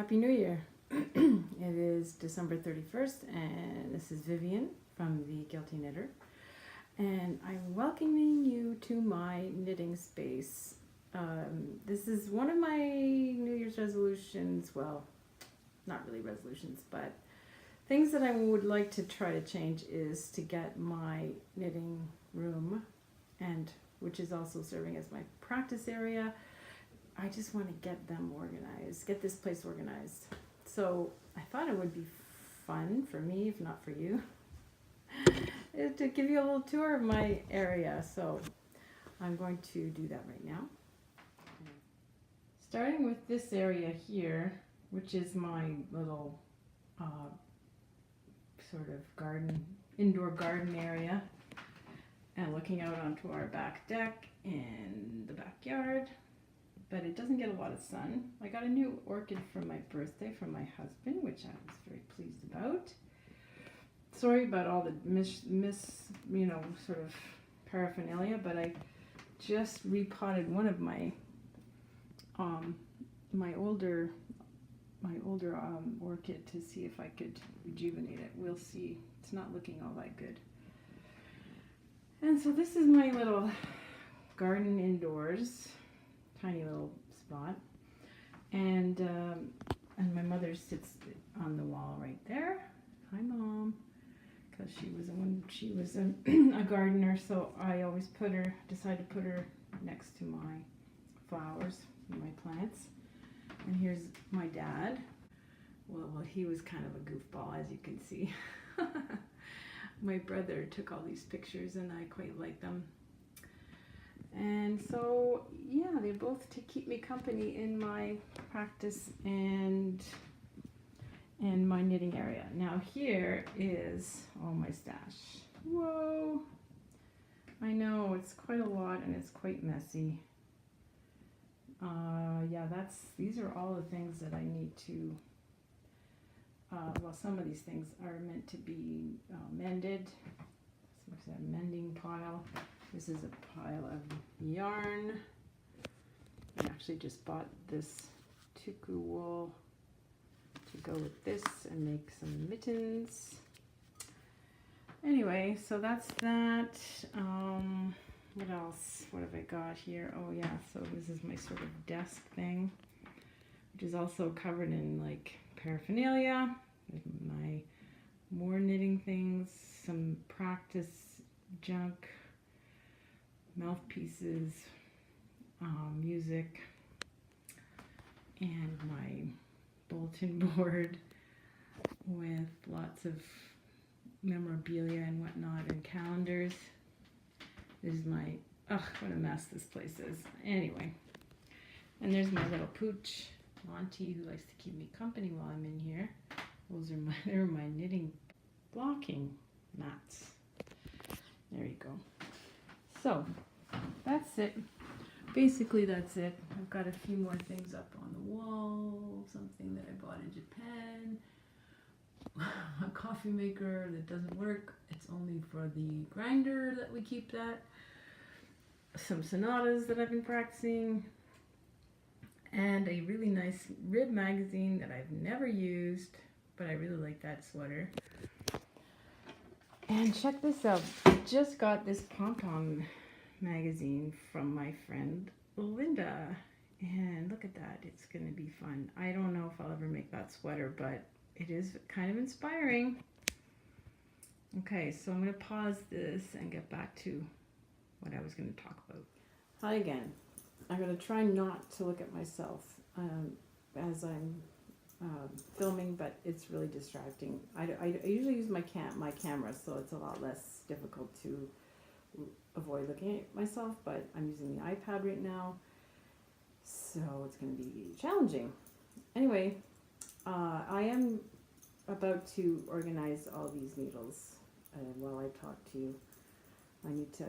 Happy New Year. It is December 31st, and this is Vivian from The Guilty Knitter. And I'm welcoming you to my knitting space. This is one of my New Year's resolutions. Well, not really resolutions, but things that I would like to try to change is to get my knitting room, and which is also serving as my practice area. I just want to get them organized, get this place organized. So I thought it would be fun for me, if not for you, to give you a little tour of my area. So I'm going to do that right now. Starting with this area here, which is my little sort of garden, indoor garden area, and looking out onto our back deck in the backyard. But it doesn't get a lot of sun. I got a new orchid for my birthday from my husband, which I was very pleased about. Sorry about all the sort of paraphernalia, but I just repotted one of my older orchid to see if I could rejuvenate it. We'll see. It's not looking all that good. And so this is my little garden indoors. Tiny little spot, and my mother sits on the wall right there. Hi, Mom, because she was a gardener, so I always decide to put her next to my flowers, my plants. And here's my dad. Well, he was kind of a goofball, as you can see. My brother took all these pictures, and I quite like them. And so, yeah, they both to keep me company in my practice and my knitting area. Now here is all my stash. Whoa! I know, it's quite a lot and it's quite messy. Yeah, these are all the things that I need to, well, some of these things are meant to be mended. This looks like a mending pile. This is a pile of yarn. I actually just bought this tuku wool to go with this and make some mittens. Anyway, so that's that. What else? What have I got here? Oh yeah, so this is my sort of desk thing, which is also covered in like paraphernalia. There's my more knitting things, some practice junk, mouthpieces, music, and my bulletin board with lots of memorabilia and whatnot, and calendars. This is my, what a mess this place is. Anyway, and there's my little pooch, Monty, who likes to keep me company while I'm in here. They're my knitting blocking mats. There you go. So that's it. Basically, that's it. I've got a few more things up on the wall. Something that I bought in Japan. A coffee maker that doesn't work. It's only for the grinder that we keep that. Some sonatas that I've been practicing. And a really nice rib magazine that I've never used, but I really like that sweater. And check this out. I just got this pom-pom magazine from my friend Linda, and look at that. It's going to be fun. I don't know if I'll ever make that sweater, but it is kind of inspiring. Okay, so I'm going to pause this and get back to what I was going to talk about. Hi again. I'm going to try not to look at myself as I'm filming, but it's really distracting. I usually use my camera, so it's a lot less difficult to avoid looking at myself, but I'm using the iPad right now, so it's going to be challenging. Anyway, I am about to organize all these needles, and while I talk to you, I need to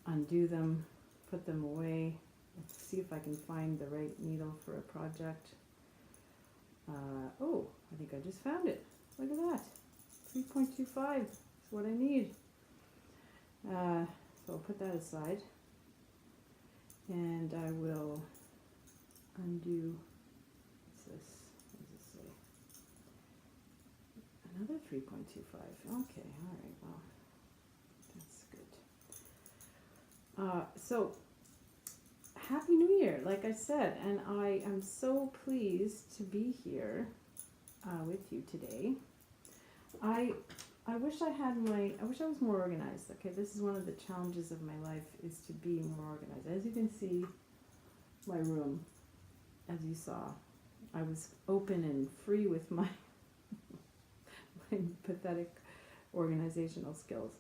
undo them, put them away, let's see if I can find the right needle for a project. Oh, I think I just found it. Look at that. 3.25 is what I need. So I'll put that aside, and I will undo, what's this? What does it say? 3.25. Okay, all right, well, that's good. So, Happy New Year, like I said, and I am so pleased to be here with you today. I wish I wish I was more organized. Okay, this is one of the challenges of my life, is to be more organized. As you can see, my room, as you saw, I was open and free with my, my pathetic organizational skills.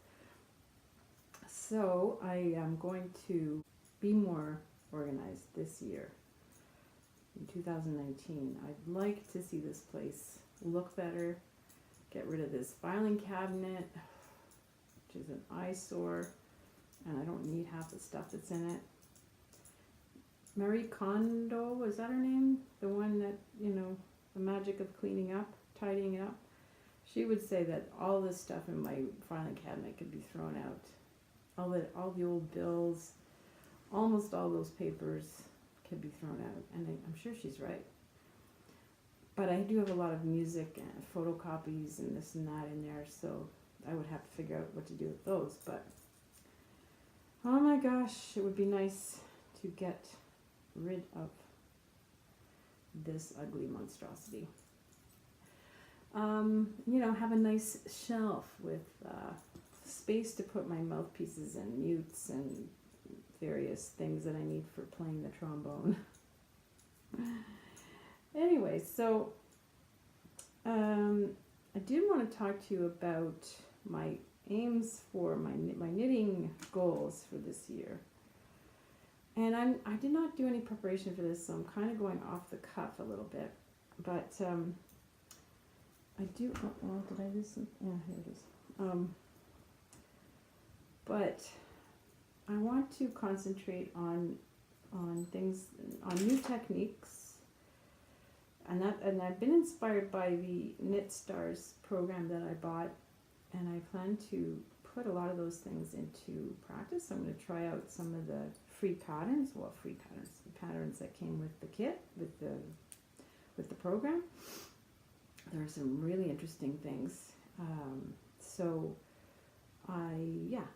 So I am going to be more organized this year. In 2019, I'd like to see this place look better, get rid of this filing cabinet, which is an eyesore, and I don't need half the stuff that's in it. Marie Kondo, was that her name? The one that, the magic of cleaning up, tidying it up. She would say that all this stuff in my filing cabinet could be thrown out. All the old bills, almost all those papers could be thrown out, and I'm sure she's right. But I do have a lot of music and photocopies and this and that in there, so I would have to figure out what to do with those. But oh my gosh, it would be nice to get rid of this ugly monstrosity. Have a nice shelf with space to put my mouthpieces and mutes and various things that I need for playing the trombone. Anyway, so I did want to talk to you about my aims for my knitting goals for this year. And I did not do any preparation for this, so I'm kind of going off the cuff a little bit. But I do. Oh, did I do some? Yeah, here it is. But I want to concentrate on things, on new techniques, and I've been inspired by the Knit Stars program that I bought, and I plan to put a lot of those things into practice. I'm going to try out some of the patterns that came with the kit, with the program. There are some really interesting things. So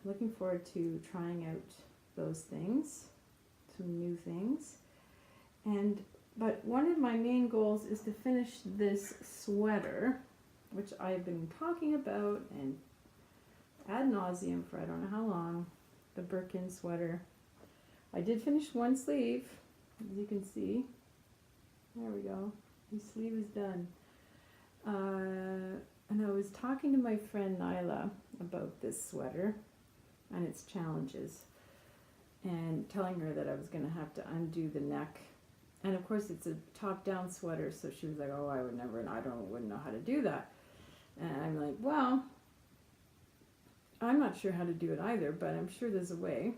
looking forward to trying out those things, some new things. But one of my main goals is to finish this sweater, which I've been talking about and ad nauseum for I don't know how long, the Birkin sweater. I did finish one sleeve, as you can see. There we go. The sleeve is done. And I was talking to my friend Nyla about this sweater and its challenges, and telling her that I was going to have to undo the neck. And of course it's a top-down sweater, so she was like, oh, I would never, and wouldn't know how to do that. And I'm like, well, I'm not sure how to do it either, but I'm sure there's a way.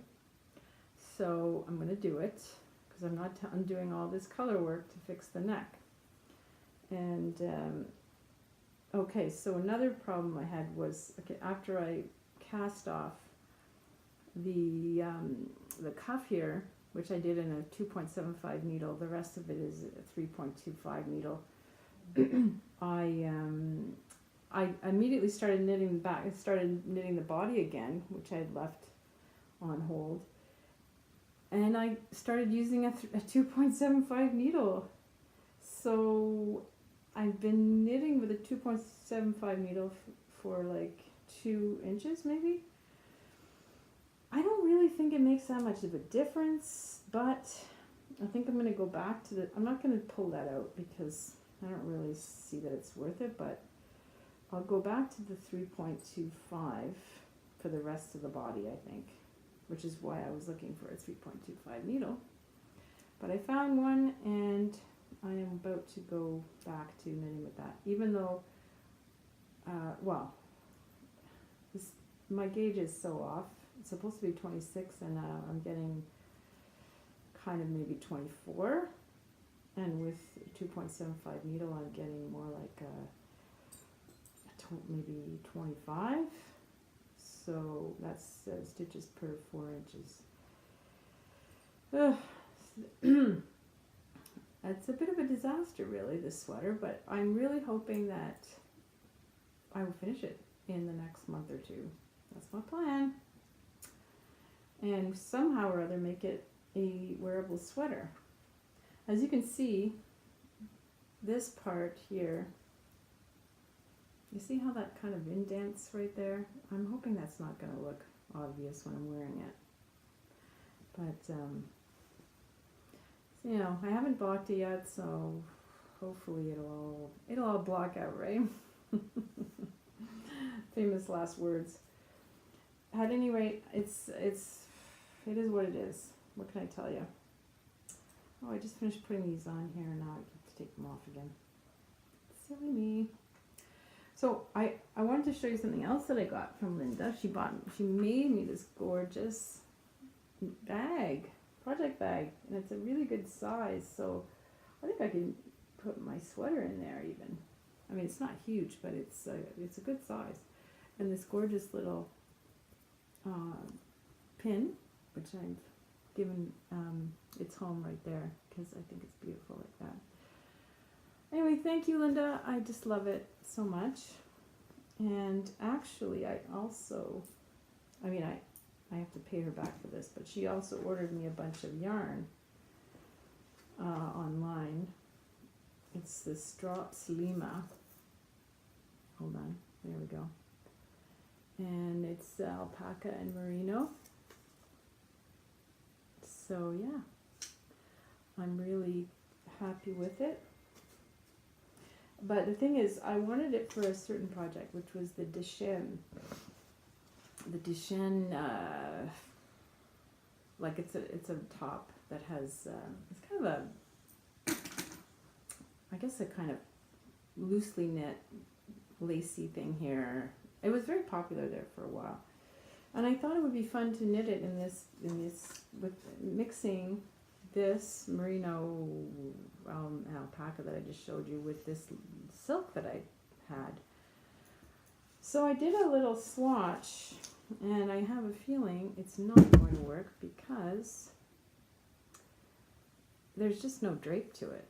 So I'm going to do it, because I'm not undoing all this color work to fix the neck. And okay, so another problem I had was, after I cast off the cuff here, which I did in a 2.75 needle, the rest of it is a 3.25 needle. I immediately started knitting the back. I started knitting the body again, which I had left on hold, and I started using a 2.75 needle. So I've been knitting with a 2.75 needle for like 2 inches maybe. I don't really think it makes that much of a difference, but I think I'm going to go back to I'm not going to pull that out because I don't really see that it's worth it, but I'll go back to the 3.25 for the rest of the body, I think, which is why I was looking for a 3.25 needle. But I found one, and I am about to go back to knitting with that, even though, my gauge is so off. It's supposed to be 26, and I'm getting kind of maybe 24, and with 2.75 needle I'm getting more like maybe 25, so that's stitches per 4 inches. It's a bit of a disaster really, this sweater, but I'm really hoping that I will finish it in the next month or two. That's my plan. And somehow or other make it a wearable sweater. As you can see, this part here, you see how that kind of indents right there? I'm hoping that's not going to look obvious when I'm wearing it. But, you know, I haven't blocked it yet, so hopefully it'll all block out, right? Famous last words. At any rate, it is what it is. What can I tell you? Oh, I just finished putting these on here, and now I have to take them off again. Silly me. So I wanted to show you something else that I got from Linda. She made me this gorgeous bag, project bag, and it's a really good size. So I think I can put my sweater in there even. I mean, it's not huge, but it's a good size. And this gorgeous little pin, which I've given its home right there because I think it's beautiful like that. Anyway, thank you, Linda. I just love it so much. And actually, I have to pay her back for this, but she also ordered me a bunch of yarn online. It's the Strops Lima. Hold on, there we go. And it's alpaca and merino. So yeah, I'm really happy with it. But the thing is, I wanted it for a certain project, which was the Deshen. The Deshen, like it's a top that has it's kind of I guess a kind of loosely knit, lacy thing here. It was very popular there for a while, and I thought it would be fun to knit it in this with mixing this merino alpaca that I just showed you with this silk that I had. So I did a little swatch, and I have a feeling it's not going to work because there's just no drape to it,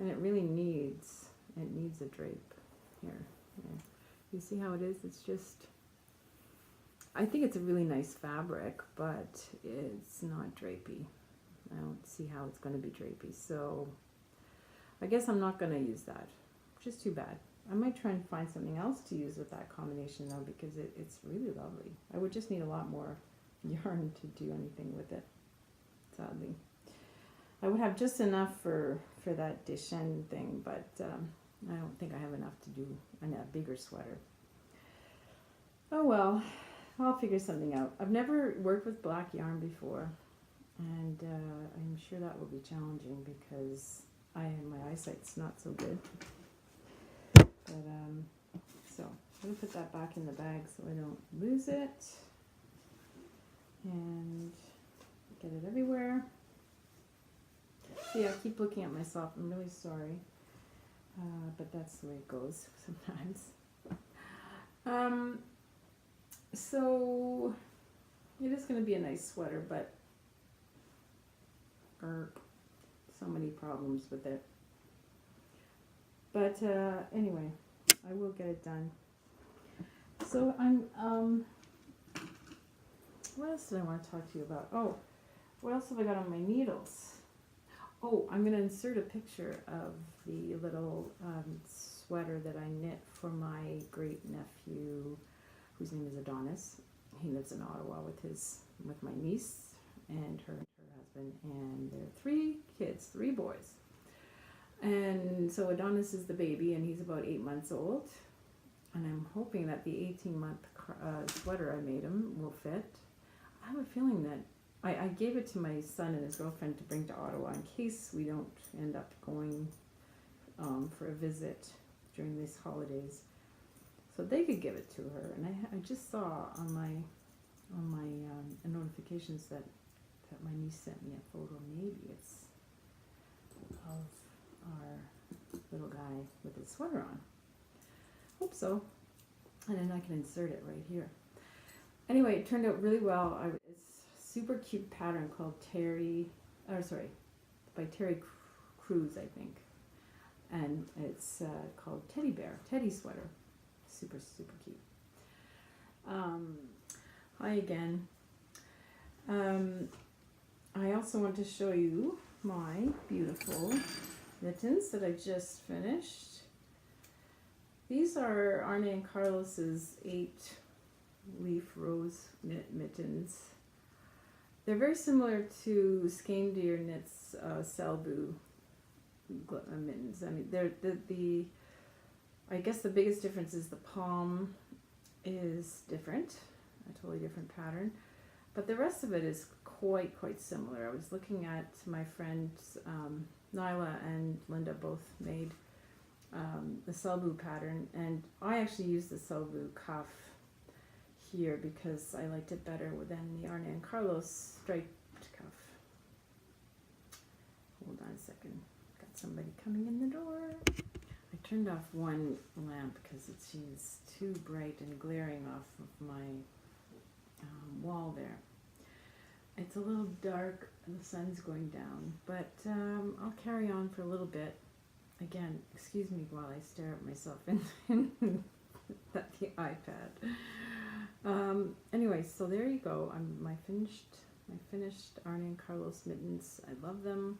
and it really needs a drape here. Yeah. You see how it is? It's just, I think it's a really nice fabric, but it's not drapey. I don't see how it's going to be drapey, so I guess I'm not going to use that, which is too bad. I might try and find something else to use with that combination though, because it's really lovely. I would just need a lot more yarn to do anything with it, sadly. I would have just enough for that Deshen thing, but I don't think I have enough to do a bigger sweater. Oh well, I'll figure something out. I've never worked with black yarn before, and I'm sure that will be challenging because my eyesight's not so good. But so I'm gonna put that back in the bag so I don't lose it, and get it everywhere. See, I keep looking at myself. I'm really sorry, but that's the way it goes sometimes. So it is going to be a nice sweater, but so many problems with it. But anyway, I will get it done. So I'm what else did I want to talk to you about? Oh, what else have I got on my needles? Oh, I'm going to insert a picture of the little sweater that I knit for my great nephew, whose name is Adonis. He lives in Ottawa with my niece and her husband, and their 3 kids, 3 boys. And so Adonis is the baby, and he's about 8 months old. And I'm hoping that the 18-month sweater I made him will fit. I have a feeling that I gave it to my son and his girlfriend to bring to Ottawa in case we don't end up going for a visit during these holidays, so they could give it to her. And I just saw on my notifications that my niece sent me a photo. Maybe it's of our little guy with his sweater on. Hope so. And then I can insert it right here. Anyway, it turned out really well. It's super cute pattern called by Terry Crews, I think. And it's called Teddy Sweater. Super, super cute. Hi again. I also want to show you my beautiful mittens that I just finished. These are Arne and Carlos's 8-leaf rose mittens. They're very similar to Skein Knits Selbu mittens. I mean, they're the I guess the biggest difference is the palm is different, a totally different pattern, but the rest of it is quite similar. I was looking at my friends Nyla and Linda both made the Selbu pattern, and I actually used the Selbu cuff here because I liked it better than the Arne and Carlos striped cuff. Hold on a second, got somebody coming in the door. I turned off one lamp because it seems too bright and glaring off of my wall there. It's a little dark, the sun's going down, but I'll carry on for a little bit. Again, excuse me while I stare at myself in at the iPad. Anyway, so there you go. My finished Arne and Carlos mittens. I love them.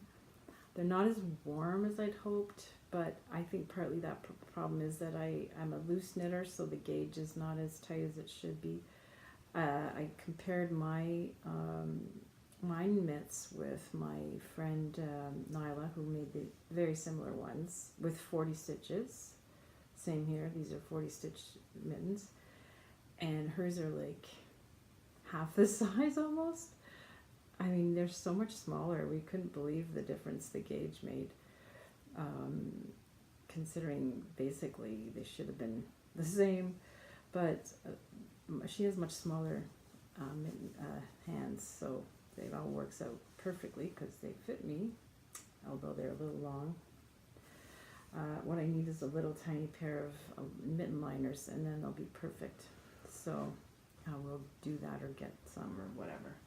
They're not as warm as I'd hoped, but I think partly that problem is that I'm a loose knitter, so the gauge is not as tight as it should be. I compared my mine mitts with my friend Nyla, who made the very similar ones with 40 stitches. Same here, these are 40 stitch mittens, and hers are like half the size almost. I mean, they're so much smaller. We couldn't believe the difference the gauge made, considering basically they should have been the same, but she has much smaller hands, so it all works out perfectly because they fit me, although they're a little long. What I need is a little tiny pair of mitten liners, and then they'll be perfect. So we'll do that or get some or whatever.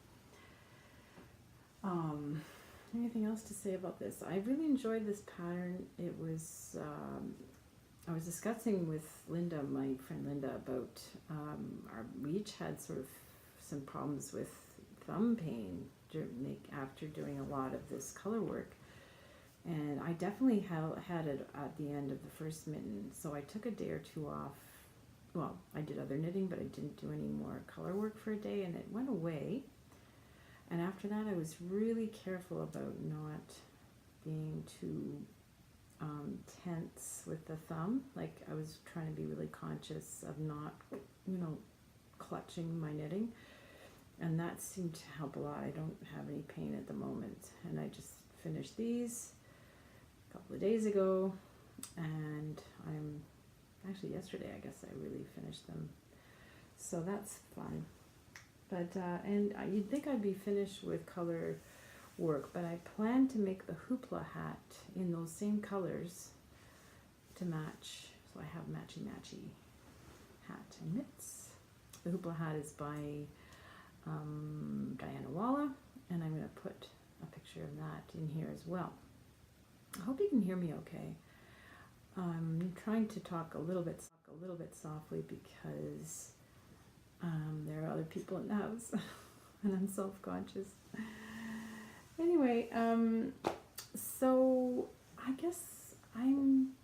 Anything else to say about this? I really enjoyed this pattern. It was, I was discussing with Linda, my friend Linda, about we each had sort of some problems with thumb pain after doing a lot of this color work. And I definitely had it at the end of the first mitten, so I took a day or two off. Well, I did other knitting, but I didn't do any more color work for a day, and it went away. And after that, I was really careful about not being too tense with the thumb. Like, I was trying to be really conscious of not, clutching my knitting. And that seemed to help a lot. I don't have any pain at the moment. And I just finished these a couple of days ago. And actually yesterday, I guess I really finished them. So that's fun. But, and you'd think I'd be finished with color work, but I plan to make the hoopla hat in those same colors to match. So I have matchy hat and mitts. The hoopla hat is by Diana Walla, and I'm going to put a picture of that in here as well. I hope you can hear me okay. I'm trying to talk a little bit softly because there are other people in the house and I'm self-conscious. Anyway, so I guess I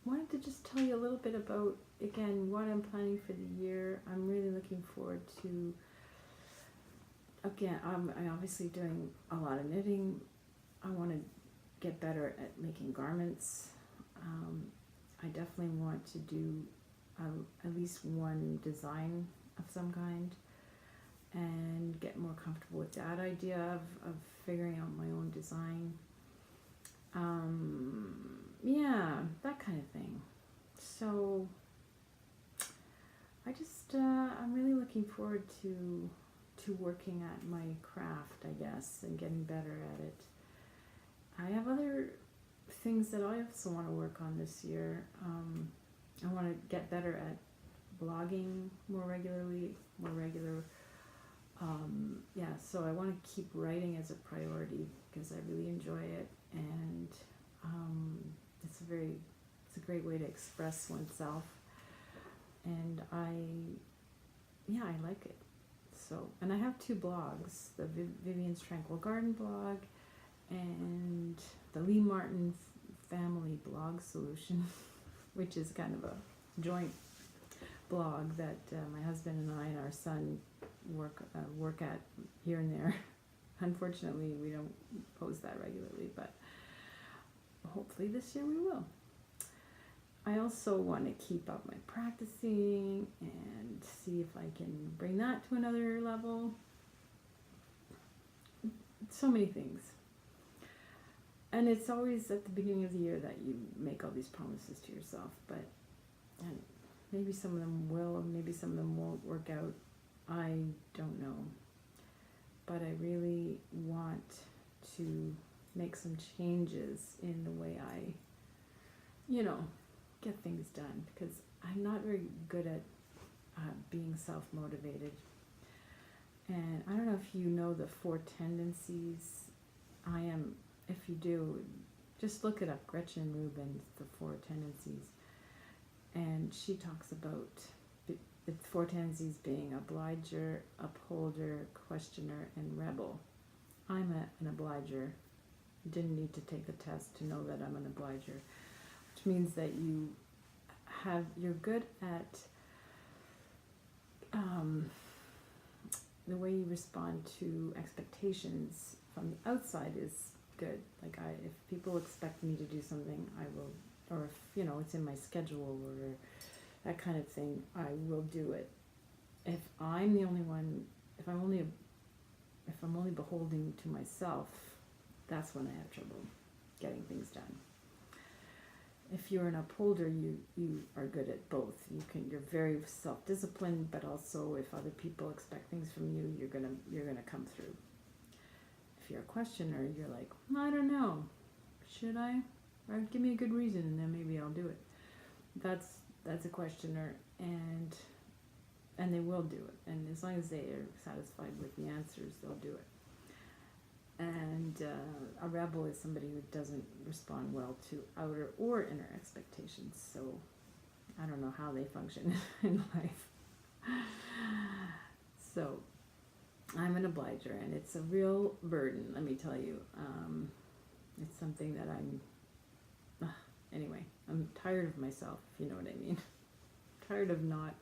wanted to just tell you a little bit about, again, what I'm planning for the year. I'm really looking forward to, again, I'm obviously doing a lot of knitting. I want to get better at making garments. I definitely want to do at least one design of some kind and get more comfortable with that idea of figuring out my own design. Yeah, that kind of thing. So I just, I'm really looking forward to working at my craft, I guess, and getting better at it. I have other things that I also want to work on this year. I want to get better at blogging more regular. Yeah, so I want to keep writing as a priority because I really enjoy it, and it's a great way to express oneself. and I like it. So, and I have 2 blogs, the Vivian's Tranquil Garden blog and the Lee Martin Family Blog Solution, which is kind of a joint blog that my husband and I and our son work at here and there. Unfortunately, we don't post that regularly, but hopefully this year we will. I also want to keep up my practicing and see if I can bring that to another level. So many things. And it's always at the beginning of the year that you make all these promises to yourself, but and maybe some of them will, maybe some of them won't work out. I don't know. But I really want to make some changes in the way I, get things done, because I'm not very good at being self-motivated. And I don't know if you know the 4 tendencies. I am, if you do, just look it up, Gretchen Rubin, the 4 tendencies. And she talks about the 4 tendencies being obliger, upholder, questioner, and rebel. I'm an obliger. Didn't need to take the test to know that I'm an obliger, which means that you're good at the way you respond to expectations from the outside is good. Like if people expect me to do something, I will, or if it's in my schedule or that kind of thing, I will do it. If I'm the only one, if I'm only beholden to myself, that's when I have trouble getting things done. If you're an upholder, you are good at both. You're very self-disciplined, but also if other people expect things from you, you're gonna come through. If you're a questioner, you're like, I don't know, should I? Or give me a good reason, and then maybe I'll do it. That's a questioner, and they will do it. And as long as they are satisfied with the answers, they'll do it. And a rebel is somebody who doesn't respond well to outer or inner expectations. So I don't know how they function in life. So I'm an obliger, and it's a real burden, let me tell you. It's something that anyway, I'm tired of myself, if you know what I mean. Tired of not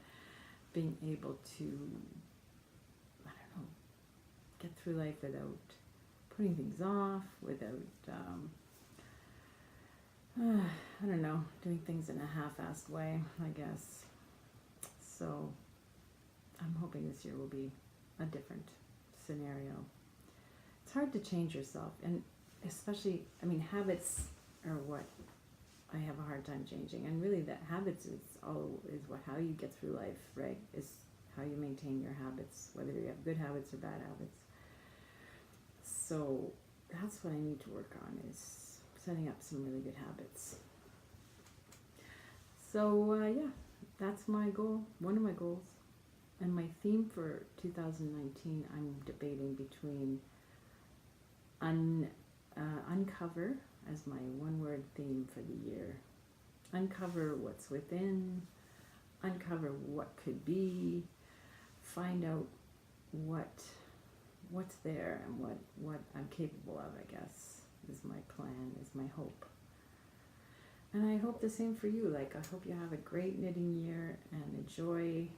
being able to, get through life without putting things off, without, doing things in a half-assed way, I guess. So I'm hoping this year will be a different scenario. It's hard to change yourself, and especially, habits are what I have a hard time changing. And really, that habits is how you get through life, right? Is how you maintain your habits, whether you have good habits or bad habits. So that's what I need to work on, is setting up some really good habits. So that's my goal, one of my goals. And my theme for 2019, I'm debating between uncover as my one-word theme for the year. Uncover what's within, uncover what could be, find out what's there and what I'm capable of, I guess, is my plan, is my hope. And I hope the same for you. I hope you have a great knitting year and enjoy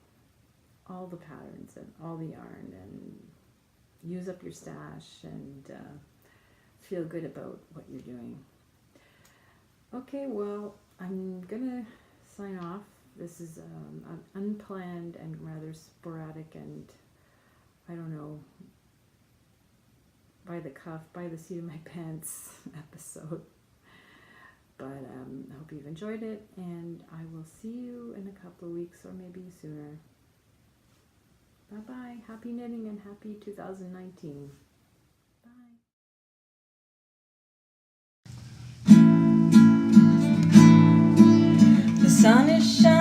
all the patterns and all the yarn, and use up your stash, and feel good about what you're doing. Okay, well, I'm gonna sign off. This is an unplanned and rather sporadic and, by the cuff, by the seat of my pants episode. But I hope you've enjoyed it, and I will see you in a couple of weeks, or maybe sooner. Bye-bye. Happy knitting and happy 2019. Bye. The sun is shining.